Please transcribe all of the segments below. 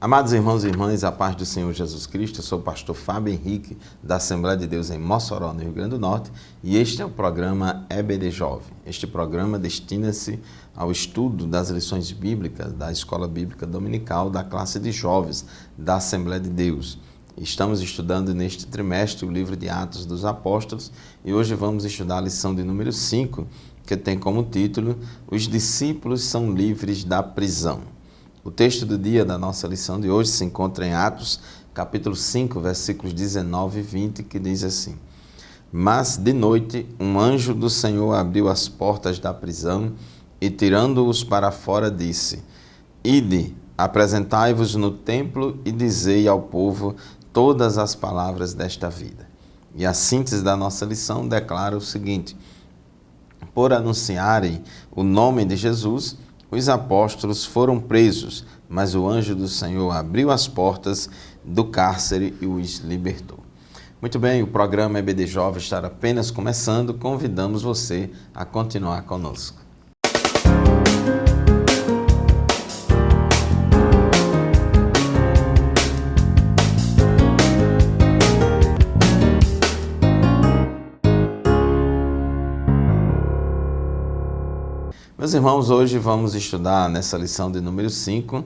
Amados irmãos e irmãs, a paz do Senhor Jesus Cristo, eu sou o pastor Fábio Henrique, da Assembleia de Deus em Mossoró, no Rio Grande do Norte, e este é o programa EBD Jovem. Este programa destina-se ao estudo das lições bíblicas da Escola Bíblica Dominical da classe de jovens da Assembleia de Deus. Estamos estudando neste trimestre o livro de Atos dos Apóstolos e hoje vamos estudar a lição de número 5, que tem como título Os discípulos são livres da prisão. O texto do dia da nossa lição de hoje se encontra em Atos, capítulo 5, versículos 19 e 20, que diz assim: Mas de noite um anjo do Senhor abriu as portas da prisão e, tirando-os para fora, disse: Ide, apresentai-vos no templo e dizei ao povo todas as palavras desta vida. E a síntese da nossa lição declara o seguinte: por anunciarem o nome de Jesus, os apóstolos foram presos, mas o anjo do Senhor abriu as portas do cárcere e os libertou. Muito bem, o programa EBD Jovem está apenas começando, convidamos você a continuar conosco. Meus irmãos, hoje vamos estudar nessa lição de número 5,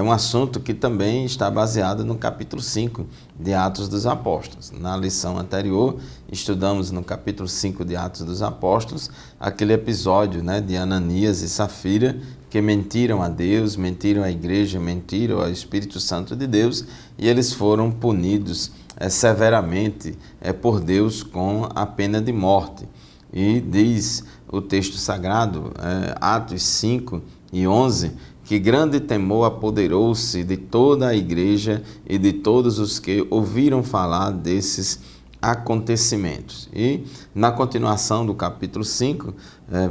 um assunto que também está baseado no capítulo 5 de Atos dos Apóstolos. Na lição anterior, estudamos no capítulo 5 de Atos dos Apóstolos, aquele episódio de Ananias e Safira, que mentiram a Deus, mentiram à igreja, mentiram ao Espírito Santo de Deus, e eles foram punidos severamente por Deus com a pena de morte. E diz o texto sagrado, Atos 5 e 11, que grande temor apoderou-se de toda a igreja e de todos os que ouviram falar desses acontecimentos. E na continuação do capítulo 5,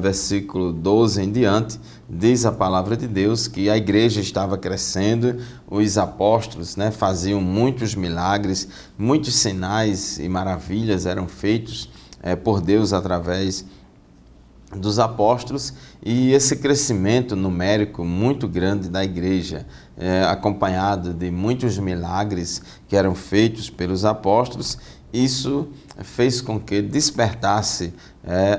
versículo 12 em diante, diz a palavra de Deus que a igreja estava crescendo, os apóstolos faziam muitos milagres, muitos sinais e maravilhas eram feitos por Deus através dos apóstolos, e esse crescimento numérico muito grande da igreja, acompanhado de muitos milagres que eram feitos pelos apóstolos, isso fez com que despertasse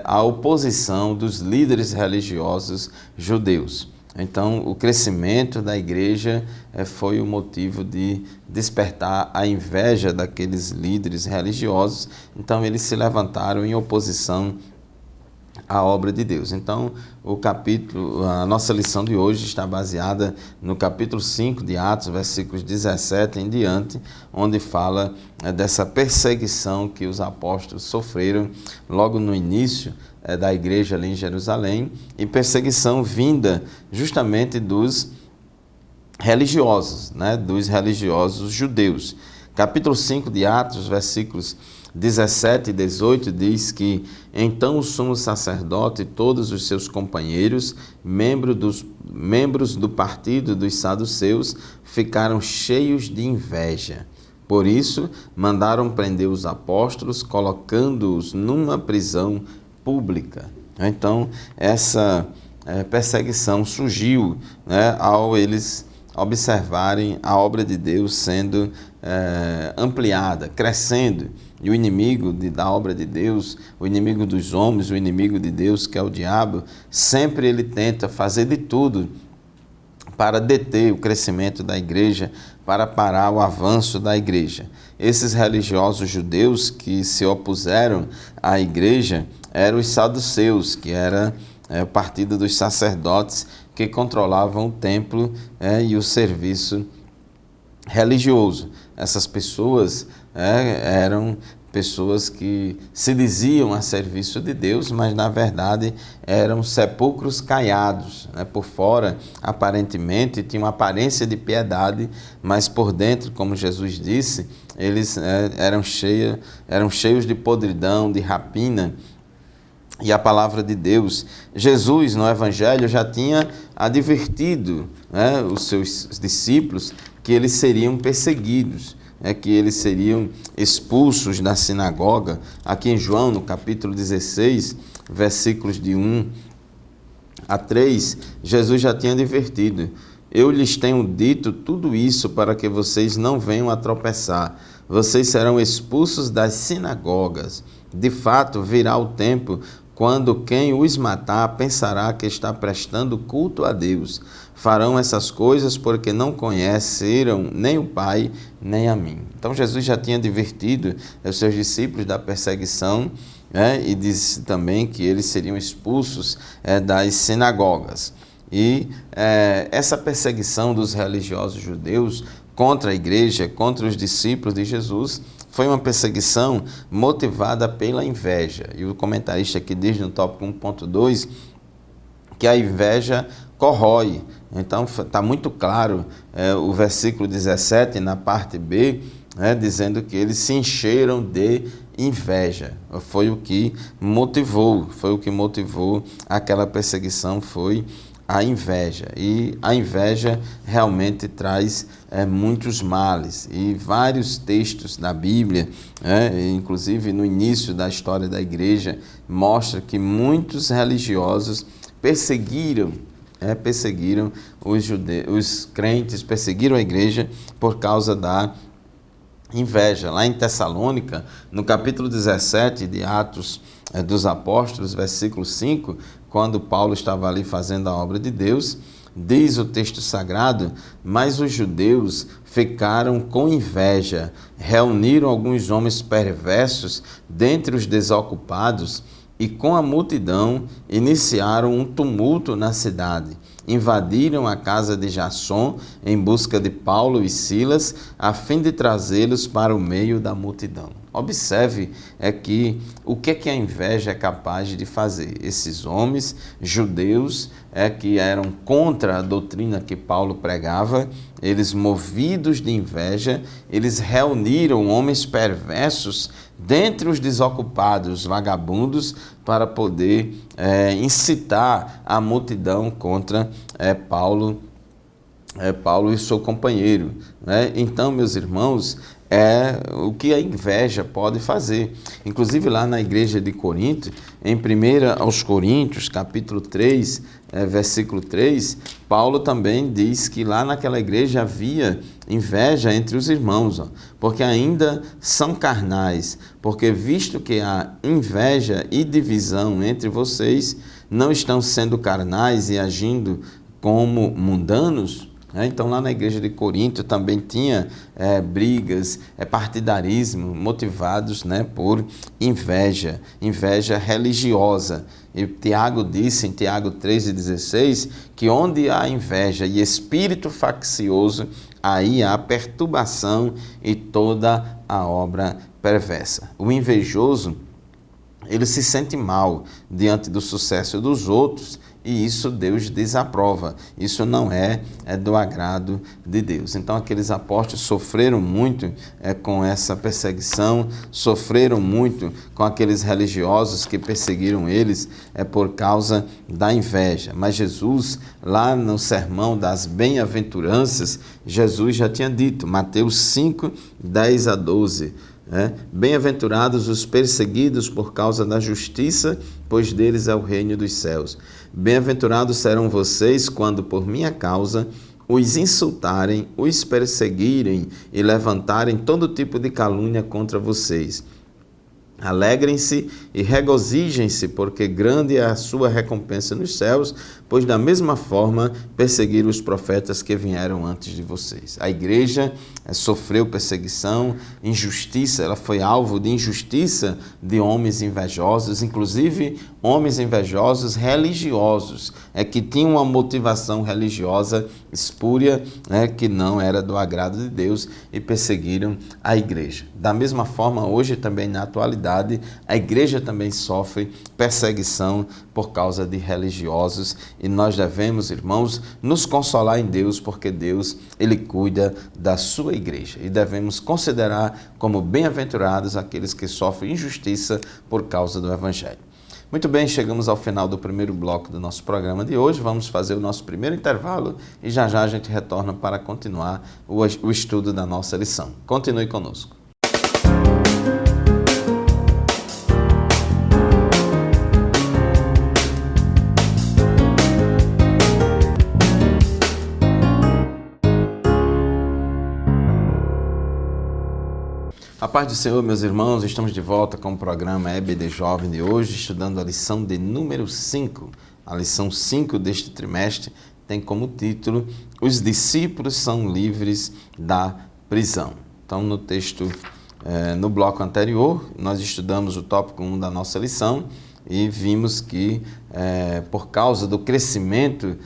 a oposição dos líderes religiosos judeus. Então, o crescimento da igreja foi o motivo de despertar a inveja daqueles líderes religiosos. Então, eles se levantaram em oposição à obra de Deus. Então, a nossa lição de hoje está baseada no capítulo 5 de Atos, versículos 17 em diante, onde fala dessa perseguição que os apóstolos sofreram logo no início da igreja ali em Jerusalém, e perseguição vinda justamente dos religiosos, dos religiosos judeus. Capítulo 5 de Atos, versículos 17 e 18 diz que então o sumo sacerdote e todos os seus companheiros, membros do partido dos saduceus, ficaram cheios de inveja. Por isso, mandaram prender os apóstolos, colocando-os numa prisão pública. Então, essa perseguição surgiu ao eles observarem a obra de Deus sendo ampliada, crescendo. E o inimigo da obra de Deus, o inimigo dos homens, o inimigo de Deus, que é o diabo, sempre ele tenta fazer de tudo para deter o crescimento da igreja, para parar o avanço da igreja. Esses religiosos judeus que se opuseram à igreja eram os saduceus, que era o partido dos sacerdotes que controlavam o templo e o serviço religioso. Essas pessoas eram pessoas que se diziam a serviço de Deus, mas na verdade eram sepulcros caiados. Por fora, aparentemente, tinham aparência de piedade, mas por dentro, como Jesus disse, eles eram cheios de podridão, de rapina. E a palavra de Deus, Jesus no Evangelho já tinha advertido os seus discípulos que eles seriam perseguidos, que eles seriam expulsos da sinagoga. Aqui em João, no capítulo 16, versículos de 1 a 3, Jesus já tinha advertido Eu lhes tenho dito tudo isso para que vocês não venham a tropeçar. Vocês serão expulsos das sinagogas. De fato, virá o tempo quando quem os matar pensará que está prestando culto a Deus. Farão essas coisas porque não conheceram nem o Pai, nem a mim. Então Jesus já tinha advertido os seus discípulos da perseguição, e disse também que eles seriam expulsos das sinagogas. E essa perseguição dos religiosos judeus contra a igreja, contra os discípulos de Jesus, foi uma perseguição motivada pela inveja. E o comentarista aqui diz no tópico 1.2 que a inveja corrói. Então está muito claro o versículo 17 na parte B, dizendo que eles se encheram de inveja. Foi o que motivou aquela perseguição, foi a inveja. E a inveja realmente traz muitos males. E vários textos da Bíblia, inclusive no início da história da igreja, mostra que muitos religiosos perseguiram os crentes, perseguiram a igreja por causa da inveja. Lá em Tessalônica, no capítulo 17 de Atos dos Apóstolos, versículo 5, quando Paulo estava ali fazendo a obra de Deus, diz o texto sagrado: mas os judeus ficaram com inveja, reuniram alguns homens perversos dentre os desocupados e com a multidão iniciaram um tumulto na cidade. Invadiram a casa de Jasson em busca de Paulo e Silas, a fim de trazê-los para o meio da multidão. Observe o que a inveja é capaz de fazer. Esses homens judeus que eram contra a doutrina que Paulo pregava, eles, movidos de inveja, eles reuniram homens perversos dentre os desocupados, vagabundos, para poder incitar a multidão contra Paulo e seu companheiro. Então, meus irmãos, o que a inveja pode fazer. Inclusive lá na igreja de Corinto, em 1 aos Coríntios, capítulo 3, versículo 3, Paulo também diz que lá naquela igreja havia inveja entre os irmãos, porque ainda são carnais, porque visto que há inveja e divisão entre vocês, não estão sendo carnais e agindo como mundanos. Então lá na igreja de Corinto também tinha brigas, partidarismo, motivados por inveja religiosa. E Tiago disse em Tiago 3,16 que onde há inveja e espírito faccioso, aí há perturbação e toda a obra perversa. O invejoso, ele se sente mal diante do sucesso dos outros, e isso Deus desaprova. Isso não é do agrado de Deus. Então aqueles apóstolos sofreram muito com essa perseguição, sofreram muito com aqueles religiosos que perseguiram eles por causa da inveja. Mas Jesus, lá no sermão das bem-aventuranças, Jesus já tinha dito, Mateus 5, 10 a 12, bem-aventurados os perseguidos por causa da justiça, pois deles é o reino dos céus. Bem-aventurados serão vocês quando por minha causa os insultarem, os perseguirem e levantarem todo tipo de calúnia contra vocês. Alegrem-se e regozijem-se, porque grande é a sua recompensa nos céus, pois da mesma forma perseguiram os profetas que vieram antes de vocês. A igreja sofreu perseguição, injustiça, ela foi alvo de injustiça de homens invejosos, inclusive homens invejosos religiosos, que tinham uma motivação religiosa espúria, que não era do agrado de Deus, e perseguiram a igreja. Da mesma forma, hoje também na atualidade, a igreja também sofre perseguição por causa de religiosos, e nós devemos, irmãos, nos consolar em Deus, porque Deus, Ele cuida da sua igreja, e devemos considerar como bem-aventurados aqueles que sofrem injustiça por causa do Evangelho. Muito bem, chegamos ao final do primeiro bloco do nosso programa de hoje. Vamos fazer o nosso primeiro intervalo e já já a gente retorna para continuar o estudo da nossa lição. Continue conosco. A paz do Senhor, meus irmãos, estamos de volta com o programa EBD Jovem de hoje, estudando a lição de número 5. A lição 5 deste trimestre tem como título: Os discípulos são livres da prisão. Então, no texto, no bloco anterior, nós estudamos o tópico 1 da nossa lição e vimos que, por causa do crescimento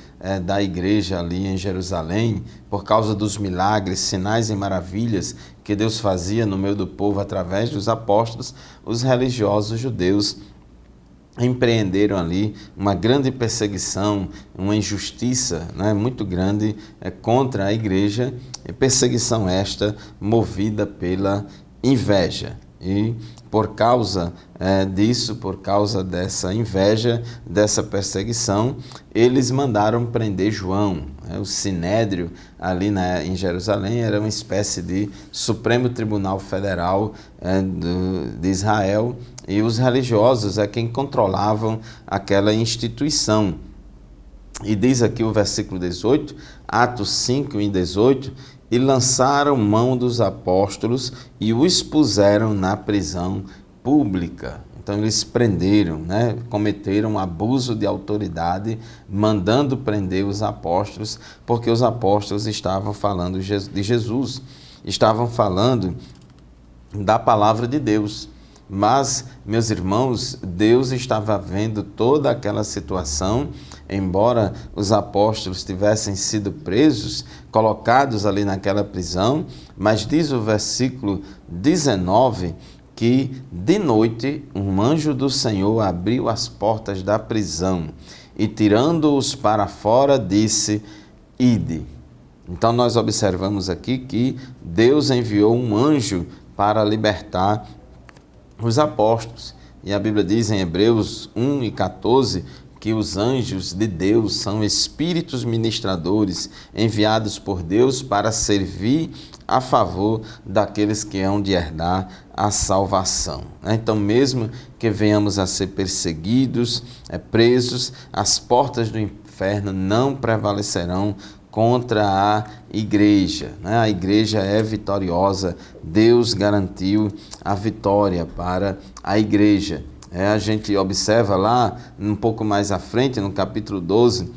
da igreja ali em Jerusalém, por causa dos milagres, sinais e maravilhas que Deus fazia no meio do povo através dos apóstolos, os religiosos judeus empreenderam ali uma grande perseguição, uma injustiça, muito grande contra a igreja, perseguição esta movida pela inveja. E por causa disso, por causa dessa inveja, dessa perseguição, eles mandaram prender João. O Sinédrio ali em Jerusalém era uma espécie de Supremo Tribunal Federal de Israel, e os religiosos é quem controlavam aquela instituição. E diz aqui o versículo 18, Atos 5 e 18, e lançaram mão dos apóstolos e os puseram na prisão pública. Então eles prenderam, cometeram abuso de autoridade, mandando prender os apóstolos, porque os apóstolos estavam falando de Jesus, estavam falando da palavra de Deus. Mas, meus irmãos, Deus estava vendo toda aquela situação, embora os apóstolos tivessem sido presos, colocados ali naquela prisão, mas diz o versículo 19 que de noite um anjo do Senhor abriu as portas da prisão e, tirando-os para fora, disse: Ide. Então nós observamos aqui que Deus enviou um anjo para libertar os apóstolos. E a Bíblia diz em Hebreus 1 e 14 que os anjos de Deus são espíritos ministradores enviados por Deus para servir a favor daqueles que hão de herdar a salvação. Então, mesmo que venhamos a ser perseguidos, presos, as portas do inferno não prevalecerão contra a igreja. A igreja é vitoriosa, Deus garantiu a vitória para a igreja. A gente observa lá, um pouco mais à frente, no capítulo 12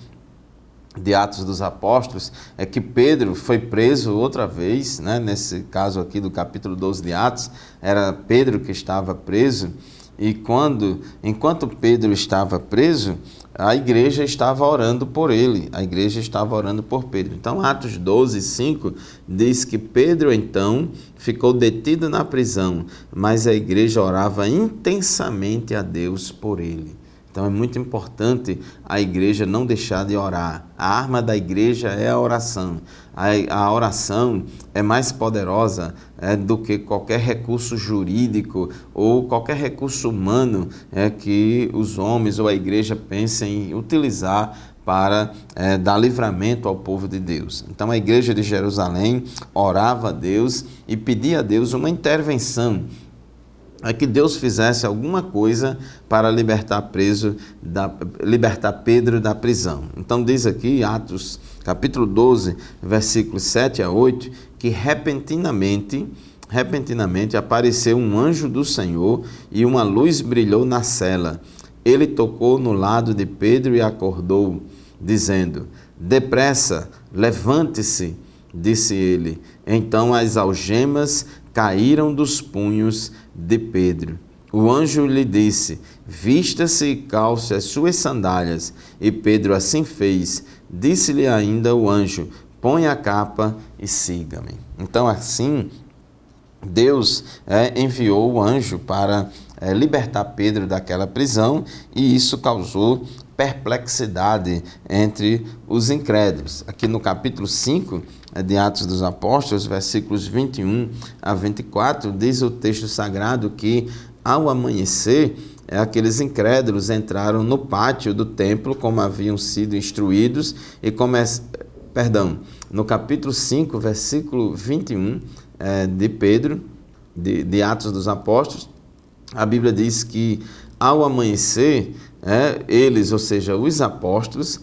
de Atos dos Apóstolos, que Pedro foi preso outra vez, nesse caso aqui do capítulo 12 de Atos, era Pedro que estava preso, e enquanto Pedro estava preso, a igreja estava orando por ele, a igreja estava orando por Pedro. Então, Atos 12, 5, diz que Pedro, então, ficou detido na prisão, mas a igreja orava intensamente a Deus por ele. Então, é muito importante a igreja não deixar de orar. A arma da igreja é a oração. A oração é mais poderosa do que qualquer recurso jurídico ou qualquer recurso humano que os homens ou a igreja pensem em utilizar para dar livramento ao povo de Deus. Então, a igreja de Jerusalém orava a Deus e pedia a Deus uma intervenção, que Deus fizesse alguma coisa para libertar Pedro da prisão. Então diz aqui, Atos capítulo 12, versículos 7 a 8, que repentinamente apareceu um anjo do Senhor e uma luz brilhou na cela. Ele tocou no lado de Pedro e acordou, dizendo: Depressa, levante-se, disse ele. Então as algemas caíram dos punhos de Pedro. O anjo lhe disse: Vista-se e calce as suas sandálias. E Pedro assim fez. Disse-lhe ainda o anjo: Põe a capa e siga-me. Então, assim, Deus enviou o anjo para libertar Pedro daquela prisão, e isso causou perplexidade entre os incrédulos. Aqui no capítulo 5 de Atos dos Apóstolos, versículos 21 a 24, diz o texto sagrado que, ao amanhecer, aqueles incrédulos entraram no pátio do templo, como haviam sido instruídos, e no capítulo 5, versículo 21 de Pedro, de Atos dos Apóstolos, a Bíblia diz que, ao amanhecer, eles, ou seja, os apóstolos,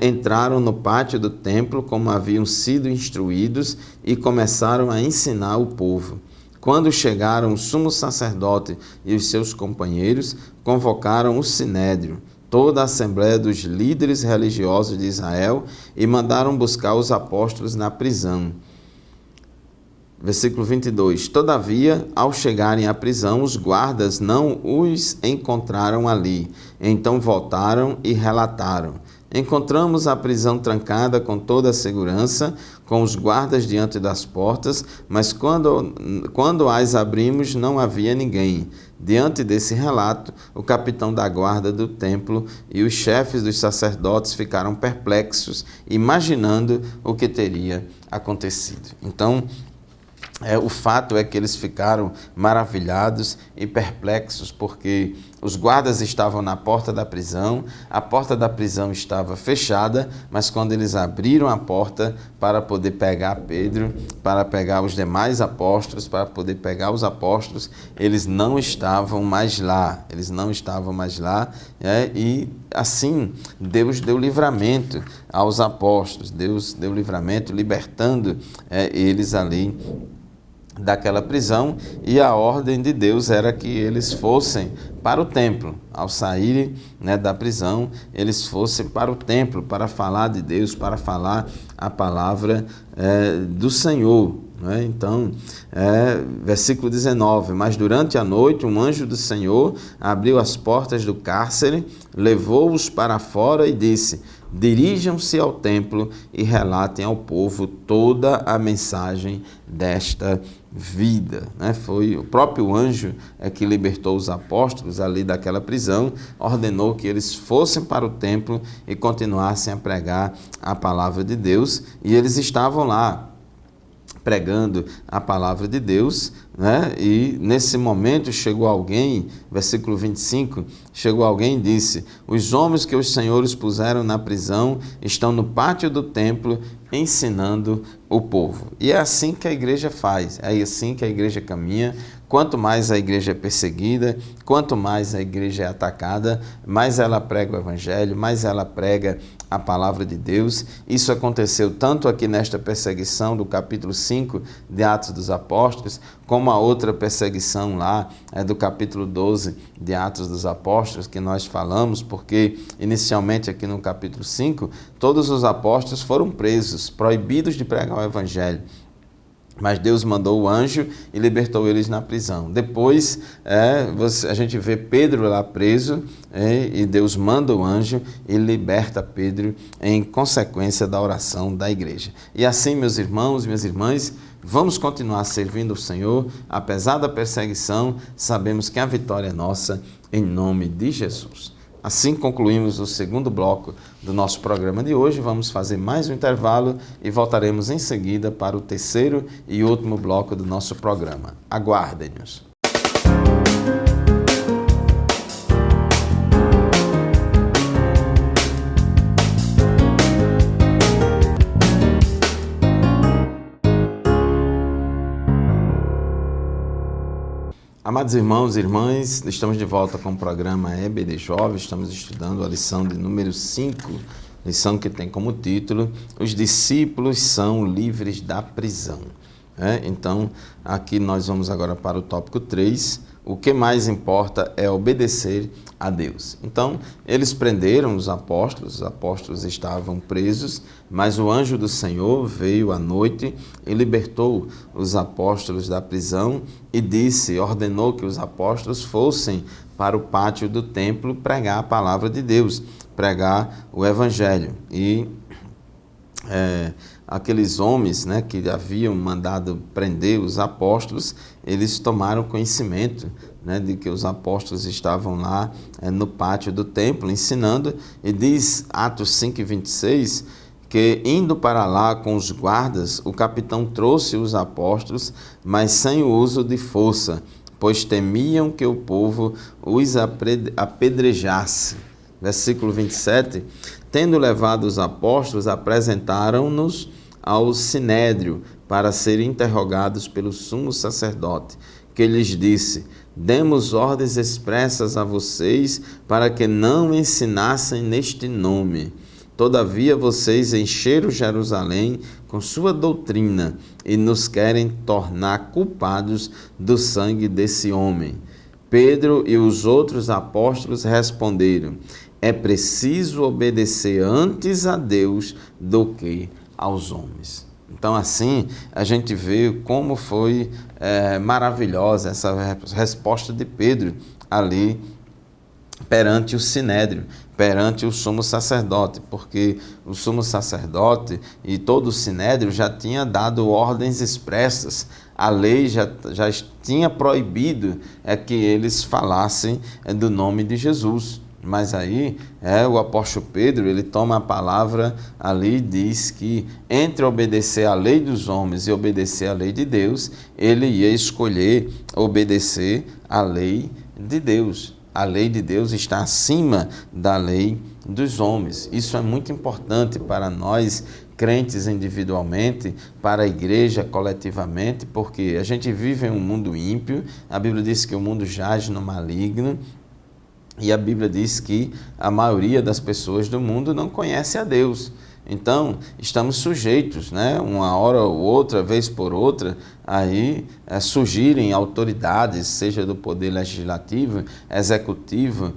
entraram no pátio do templo como haviam sido instruídos e começaram a ensinar o povo. Quando chegaram o sumo sacerdote e os seus companheiros, convocaram o sinédrio, toda a assembleia dos líderes religiosos de Israel, e mandaram buscar os apóstolos na prisão. Versículo 22. Todavia, ao chegarem à prisão, os guardas não os encontraram ali. Então voltaram e relataram: encontramos a prisão trancada com toda a segurança, com os guardas diante das portas, mas quando as abrimos não havia ninguém. Diante desse relato, o capitão da guarda do templo e os chefes dos sacerdotes ficaram perplexos, imaginando o que teria acontecido. Então, o fato é que eles ficaram maravilhados e perplexos, porque os guardas estavam na porta da prisão, a porta da prisão estava fechada, mas quando eles abriram a porta para poder pegar Pedro, para pegar os demais apóstolos, para poder pegar os apóstolos, eles não estavam mais lá, e assim Deus deu livramento aos apóstolos, Deus deu livramento, libertando eles ali daquela prisão, e a ordem de Deus era que eles fossem para o templo. Ao saírem da prisão, eles fossem para o templo para falar de Deus, para falar a palavra do Senhor. Então, versículo 19: mas durante a noite um anjo do Senhor abriu as portas do cárcere, levou-os para fora e disse: dirijam-se ao templo e relatem ao povo toda a mensagem desta vida. Foi o próprio anjo que libertou os apóstolos ali daquela prisão, ordenou que eles fossem para o templo e continuassem a pregar a palavra de Deus, e eles estavam lá pregando a palavra de Deus, e nesse momento chegou alguém, versículo 25, chegou alguém e disse: os homens que os senhores puseram na prisão estão no pátio do templo ensinando o povo. E é assim que a igreja faz, é assim que a igreja caminha. Quanto mais a igreja é perseguida, quanto mais a igreja é atacada, mais ela prega o evangelho, mais ela prega a palavra de Deus. Isso aconteceu tanto aqui nesta perseguição do capítulo 5 de Atos dos Apóstolos, como a outra perseguição lá do capítulo 12 de Atos dos Apóstolos, que nós falamos, porque inicialmente aqui no capítulo 5, todos os apóstolos foram presos, proibidos de pregar o evangelho. Mas Deus mandou o anjo e libertou eles na prisão. Depois, a gente vê Pedro lá preso, e Deus manda o anjo e liberta Pedro em consequência da oração da igreja. E assim, meus irmãos e minhas irmãs, vamos continuar servindo o Senhor. Apesar da perseguição, sabemos que a vitória é nossa, em nome de Jesus. Assim concluímos o segundo bloco do nosso programa de hoje. Vamos fazer mais um intervalo e voltaremos em seguida para o terceiro e último bloco do nosso programa. Aguardem-nos. Amados irmãos e irmãs, estamos de volta com o programa EBD Jovem. Estamos estudando a lição de número 5, lição que tem como título: os discípulos são livres da prisão. Então, aqui nós vamos agora para o tópico 3. O que mais importa é obedecer a Deus. Então, eles prenderam os apóstolos estavam presos, mas o anjo do Senhor veio à noite e libertou os apóstolos da prisão e ordenou que os apóstolos fossem para o pátio do templo pregar a palavra de Deus, pregar o evangelho. E aqueles homens que haviam mandado prender os apóstolos, eles tomaram conhecimento de que os apóstolos estavam lá no pátio do templo ensinando, e diz Atos 5:26, que indo para lá com os guardas, o capitão trouxe os apóstolos, mas sem o uso de força, pois temiam que o povo os apedrejasse. Versículo 27, tendo levado os apóstolos, apresentaram-nos ao sinédrio para serem interrogados pelo sumo sacerdote, que lhes disse: demos ordens expressas a vocês para que não ensinassem neste nome. Todavia vocês encheram Jerusalém com sua doutrina e nos querem tornar culpados do sangue desse homem. Pedro e os outros apóstolos responderam: é preciso obedecer antes a Deus do que aos homens. Então, assim, a gente vê como foi maravilhosa essa resposta de Pedro ali perante o sinédrio, perante o sumo sacerdote, porque o sumo sacerdote e todo o sinédrio já tinha dado ordens expressas. A lei já tinha proibido que eles falassem do nome de Jesus. Mas aí o apóstolo Pedro, ele toma a palavra ali e diz que entre obedecer à lei dos homens e obedecer à lei de Deus, ele ia escolher obedecer à lei de Deus. A lei de Deus está acima da lei dos homens. Isso é muito importante para nós, crentes individualmente, para a igreja coletivamente, porque a gente vive em um mundo ímpio. A Bíblia diz que o mundo jaz no maligno. E a Bíblia diz que a maioria das pessoas do mundo não conhece a Deus. Então, estamos sujeitos, uma hora ou outra, vez por outra, aí surgirem autoridades, seja do poder legislativo, executivo,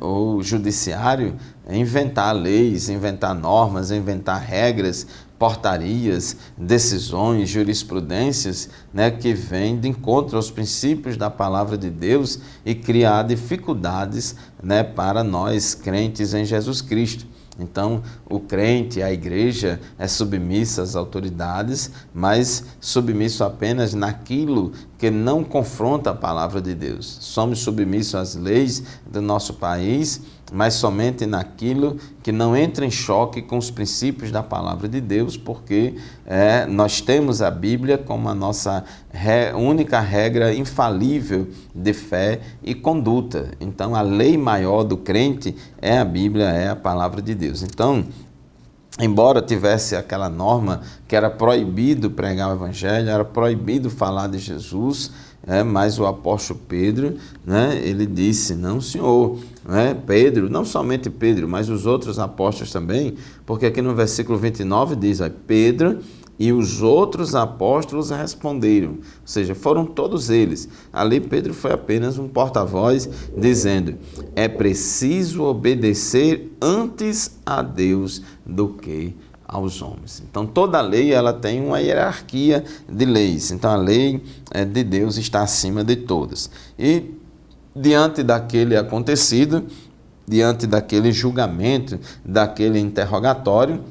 ou judiciário, inventar leis, inventar normas, inventar regras, portarias, decisões, jurisprudências, que vêm de encontro aos princípios da palavra de Deus e criar dificuldades, para nós crentes em Jesus Cristo. Então, o crente, a igreja, é submissa às autoridades, mas submisso apenas naquilo que não confronta a palavra de Deus. Somos submissos às leis do nosso país, mas somente naquilo que não entra em choque com os princípios da palavra de Deus, porque nós temos a Bíblia como a nossa única regra infalível de fé e conduta. Então, a lei maior do crente é a Bíblia, é a palavra de Deus. Então, embora tivesse aquela norma que era proibido pregar o evangelho, era proibido falar de Jesus, mas o apóstolo Pedro, ele disse: não, senhor, Pedro, não somente Pedro, mas os outros apóstolos também, porque aqui no versículo 29 diz: Pedro e os outros apóstolos responderam, ou seja, foram todos eles. Ali Pedro foi apenas um porta-voz dizendo: é preciso obedecer antes a Deus do que aos homens. Então, toda lei ela tem uma hierarquia de leis. Então, a lei de Deus está acima de todas. E diante daquele acontecido, diante daquele julgamento, daquele interrogatório,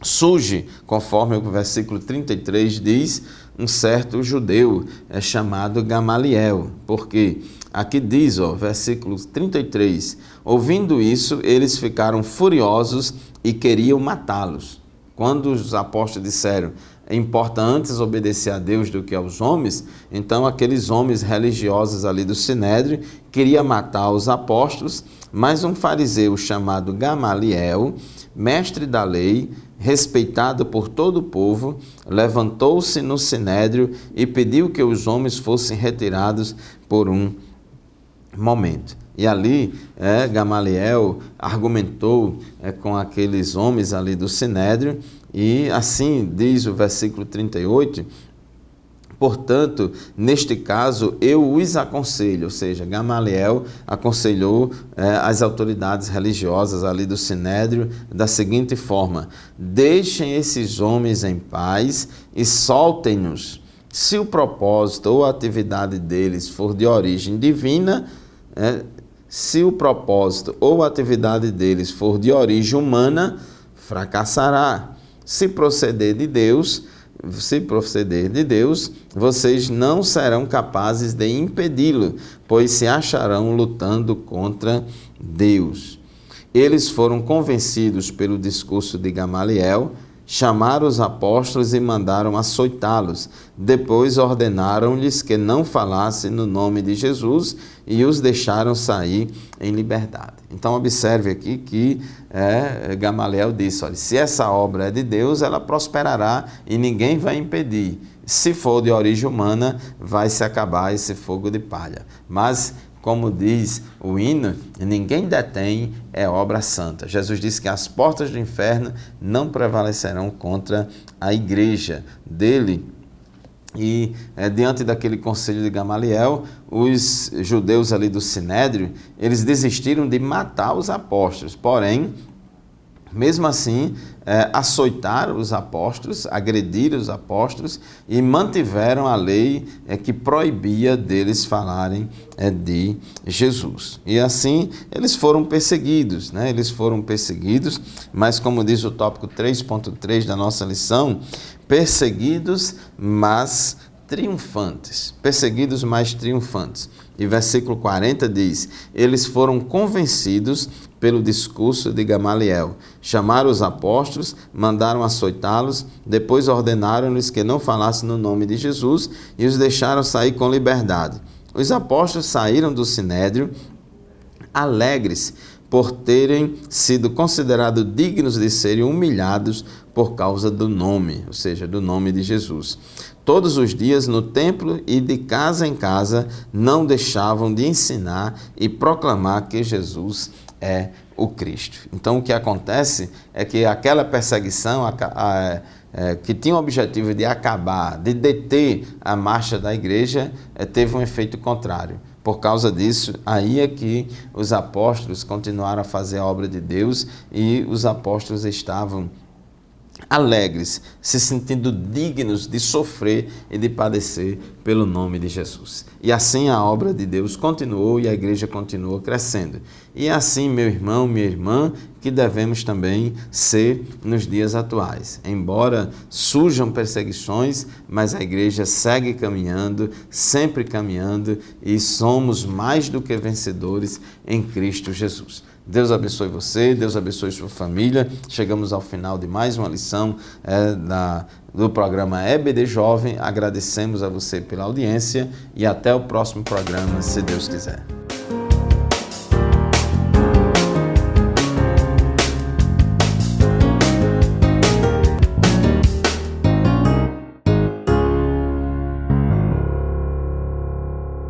surge, conforme o versículo 33 diz, um certo judeu chamado Gamaliel. Porque aqui diz, versículo 33, ouvindo isso, eles ficaram furiosos e queriam matá-los. Quando os apóstolos disseram: importa antes obedecer a Deus do que aos homens, então aqueles homens religiosos ali do Sinédrio queriam matar os apóstolos, mas um fariseu chamado Gamaliel, mestre da lei, respeitado por todo o povo, levantou-se no Sinédrio e pediu que os homens fossem retirados por um momento. E ali Gamaliel argumentou com aqueles homens ali do Sinédrio, e assim diz o versículo 38, portanto, neste caso, eu os aconselho, ou seja, Gamaliel aconselhou as autoridades religiosas ali do Sinédrio da seguinte forma: deixem esses homens em paz e soltem-nos. Se o propósito ou a atividade deles for de origem divina, se o propósito ou a atividade deles for de origem humana, fracassará. Se proceder de Deus, vocês não serão capazes de impedi-lo, pois se acharão lutando contra Deus. Eles foram convencidos pelo discurso de Gamaliel, chamaram os apóstolos e mandaram açoitá-los. Depois ordenaram-lhes que não falassem no nome de Jesus e os deixaram sair em liberdade. Então observe aqui que Gamaliel disse: olha, se essa obra é de Deus, ela prosperará e ninguém vai impedir. Se for de origem humana, vai se acabar esse fogo de palha. Mas como diz o hino, ninguém detém é obra santa. Jesus disse que as portas do inferno não prevalecerão contra a igreja dele. E diante daquele conselho de Gamaliel, os judeus ali do Sinédrio, eles desistiram de matar os apóstolos. Porém, mesmo assim, açoitaram os apóstolos, agrediram os apóstolos e mantiveram a lei que proibia deles falarem de Jesus. E assim, eles foram perseguidos, né? Eles foram perseguidos, mas como diz o tópico 3.3 da nossa lição, perseguidos, mas triunfantes. Perseguidos, mas triunfantes. E versículo 40 diz: eles foram convencidos pelo discurso de Gamaliel. Chamaram os apóstolos, mandaram açoitá-los, depois ordenaram-lhes que não falassem no nome de Jesus e os deixaram sair com liberdade. Os apóstolos saíram do Sinédrio alegres por terem sido considerados dignos de serem humilhados por causa do nome, ou seja, do nome de Jesus. Todos os dias no templo e de casa em casa não deixavam de ensinar e proclamar que Jesus é o Cristo. Então o que acontece é que aquela perseguição que tinha o objetivo de acabar, de deter a marcha da igreja, teve um efeito contrário. Por causa disso, aí é que os apóstolos continuaram a fazer a obra de Deus e os apóstolos estavam alegres, se sentindo dignos de sofrer e de padecer pelo nome de Jesus. E assim a obra de Deus continuou e a igreja continuou crescendo. E é assim, meu irmão, minha irmã, que devemos também ser nos dias atuais. Embora surjam perseguições, mas a igreja segue caminhando, sempre caminhando, e somos mais do que vencedores em Cristo Jesus. Deus abençoe você, Deus abençoe sua família. Chegamos ao final de mais uma lição do programa EBD Jovem. Agradecemos a você pela audiência e até o próximo programa, se Deus quiser.